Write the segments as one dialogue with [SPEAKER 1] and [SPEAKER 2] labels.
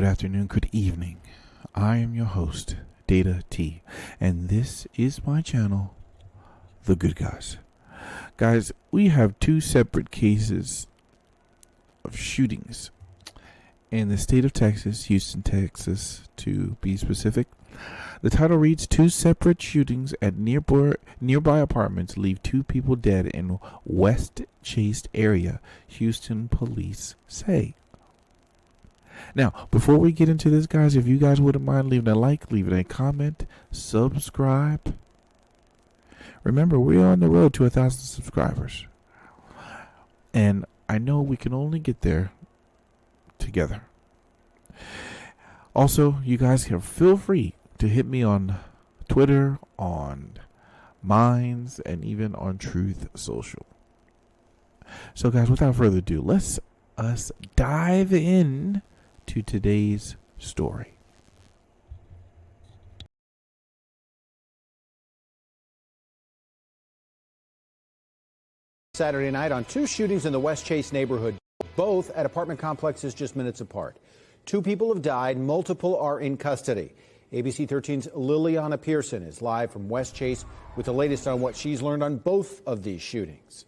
[SPEAKER 1] afternoon, good evening. I am your host, Data T, and this is my channel, The Good Guys. Guys, we have two separate cases of shootings in the state of Texas, Houston, Texas, to be specific. The title reads, two separate shootings at nearby apartments leave two people dead in Westchase area, Houston police say. Now, before we get into this, guys, if you guys wouldn't mind leaving a like, leaving a comment, subscribe. Remember, we're on the road to 1,000 subscribers. And I know we can only get there together. Also, you guys can feel free to hit me on Twitter, on Minds, and even on Truth Social. So, guys, without further ado, let's us dive in to today's story.
[SPEAKER 2] Saturday night on two shootings in the Westchase neighborhood, both at apartment complexes just minutes apart. Two people have died, multiple are in custody. ABC 13's Liliana Pearson is live from Westchase with the latest on what she's learned on both of these shootings.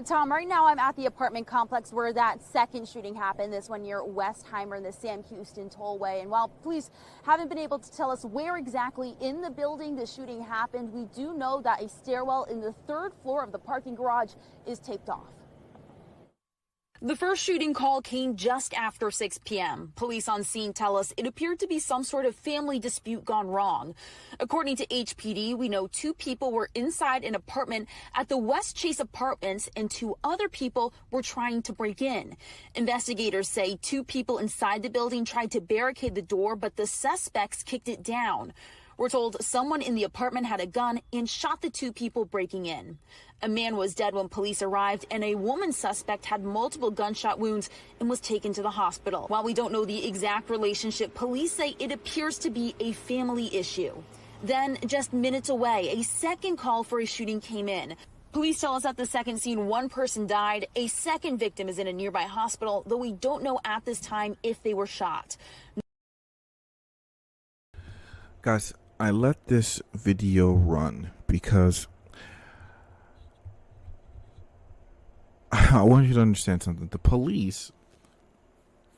[SPEAKER 3] Tom, right now I'm at the apartment complex where that second shooting happened, this one near Westheimer and the Sam Houston Tollway. And while police haven't been able to tell us where exactly in the building the shooting happened, we do know that a stairwell in the third floor of the parking garage is taped off. The first shooting call came just after 6 p.m. Police on scene tell us it appeared to be some sort of family dispute gone wrong. According to HPD, we know two people were inside an apartment at the Westchase apartments and two other people were trying to break in. Investigators say two people inside the building tried to barricade the door, but the suspects kicked it down. We're told someone in the apartment had a gun and shot the two people breaking in. A man was dead when police arrived, and a woman suspect had multiple gunshot wounds and was taken to the hospital. While we don't know the exact relationship, police say it appears to be a family issue. Then, just minutes away, a second call for a shooting came in. Police tell us at the second scene, one person died. A second victim is in a nearby hospital, though we don't know at this time if they were shot.
[SPEAKER 1] Guys, I let this video run because I want you to understand something. The police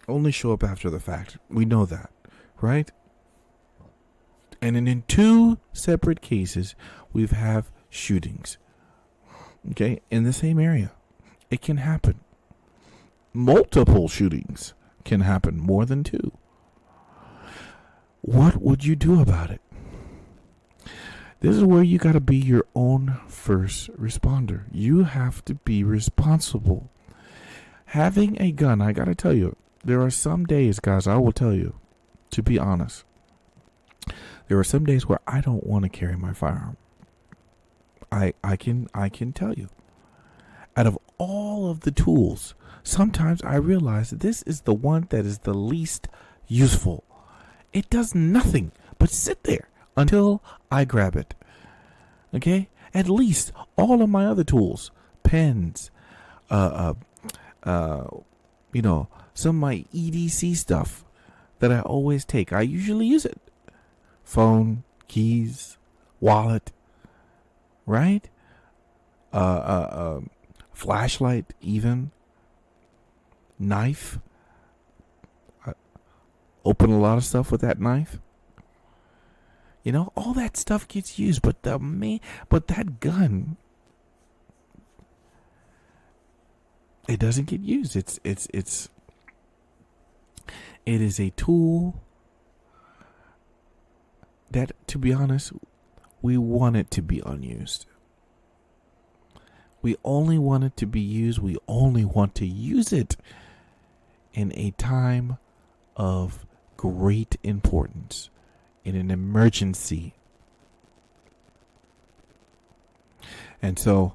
[SPEAKER 1] only show up after the fact. We know that, right? And in two separate cases, we've have shootings, okay, in the same area. It can happen. Multiple shootings can happen, more than two. What would you do about it? This is where you got to be your own first responder. You have to be responsible. Having a gun, I got to tell you, there are some days, guys, I will tell you, to be honest, there are some days where I don't want to carry my firearm. I can tell you. Out of all of the tools, sometimes I realize that this is the one that is the least useful. It does nothing but sit there until I grab it. Okay? At least all of my other tools, pens, some of my EDC stuff that I always take, I usually use it. Phone, keys, wallet, right? Flashlight, even. Knife. I open a lot of stuff with that knife. You know, all that stuff gets used, but that gun, it doesn't get used. It is a tool that, to be honest, we want it to be unused. We only want it to be used. We only want to use it in a time of great importance. In an emergency. And so,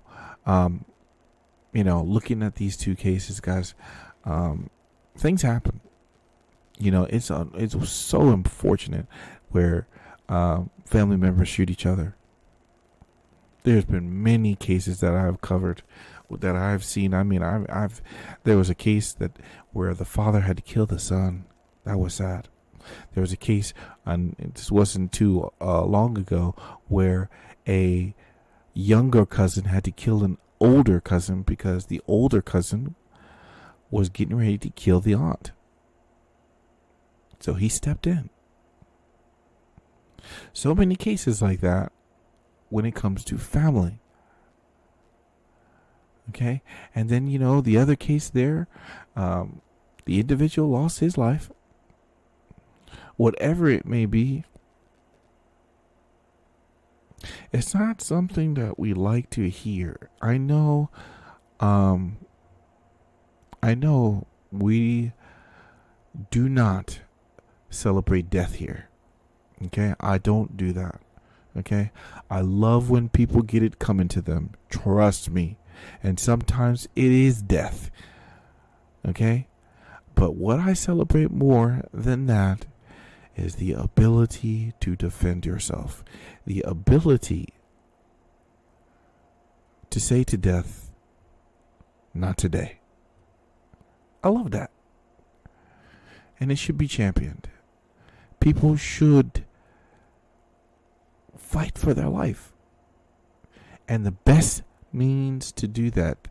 [SPEAKER 1] looking at these two cases, guys, things happen. It's so unfortunate where family members shoot each other. There's been many cases that I have covered that I've seen. I mean, I've there was a case that where the father had to kill the son. That was sad. There was a case, and this wasn't too long ago, where a younger cousin had to kill an older cousin because the older cousin was getting ready to kill the aunt. So he stepped in. So many cases like that when it comes to family. Okay? And then, the other case there, the individual lost his life. Whatever it may be, it's not something that we like to hear. I know we do not celebrate death here. Okay? I don't do that. Okay? I love when people get it coming to them. Trust me. And sometimes it is death. Okay? But what I celebrate more than that is the ability to defend yourself. The ability to say to death, not today. I love that. And it should be championed. People should fight for their life. And the best means to do that,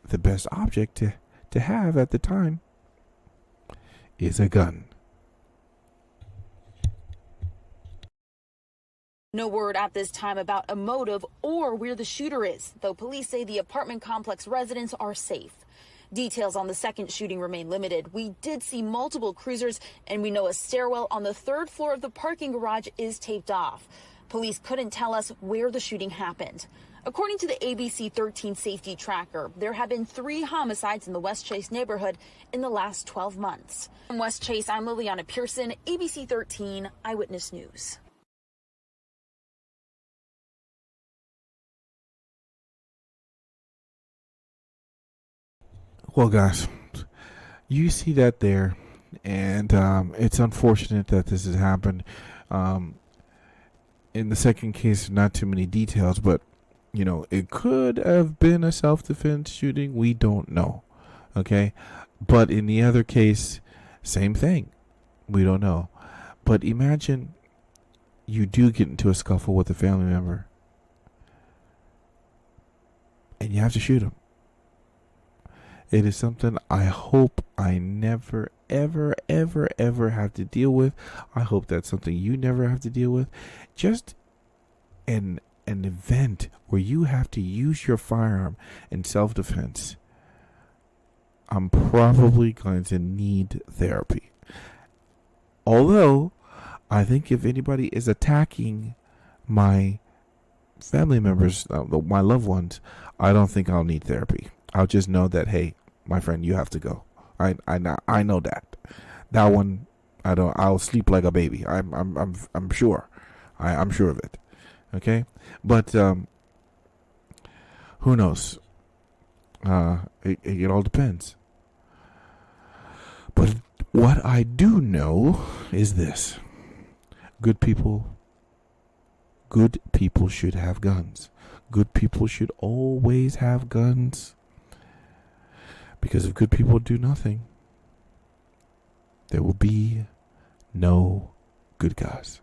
[SPEAKER 1] the best object to have at the time, is a gun.
[SPEAKER 3] No word at this time about a motive or where the shooter is, though police say the apartment complex residents are safe. Details on the second shooting remain limited. We did see multiple cruisers, and we know a stairwell on the third floor of the parking garage is taped off. Police couldn't tell us where the shooting happened. According to the ABC 13 safety tracker, there have been 3 homicides in the Westchase neighborhood in the last 12 months. From Westchase, I'm Liliana Pearson, ABC 13 Eyewitness News.
[SPEAKER 1] Well, guys, you see that there, and it's unfortunate that this has happened. In the second case, not too many details, but, it could have been a self-defense shooting. We don't know, okay? But in the other case, same thing. We don't know. But imagine you do get into a scuffle with a family member, and you have to shoot him. It is something I hope I never, ever, ever, ever have to deal with. I hope that's something you never have to deal with. Just an event where you have to use your firearm in self-defense. I'm probably going to need therapy. Although, I think if anybody is attacking my family members, my loved ones, I don't think I'll need therapy. I'll just know that, hey, my friend, you have to go. I know that. That one, I'll sleep like a baby. I'm sure. I'm sure of it. Okay? But who knows? It all depends. But what I do know is this. Good people should have guns. Good people should always have guns. Because if good people do nothing, there will be no good guys.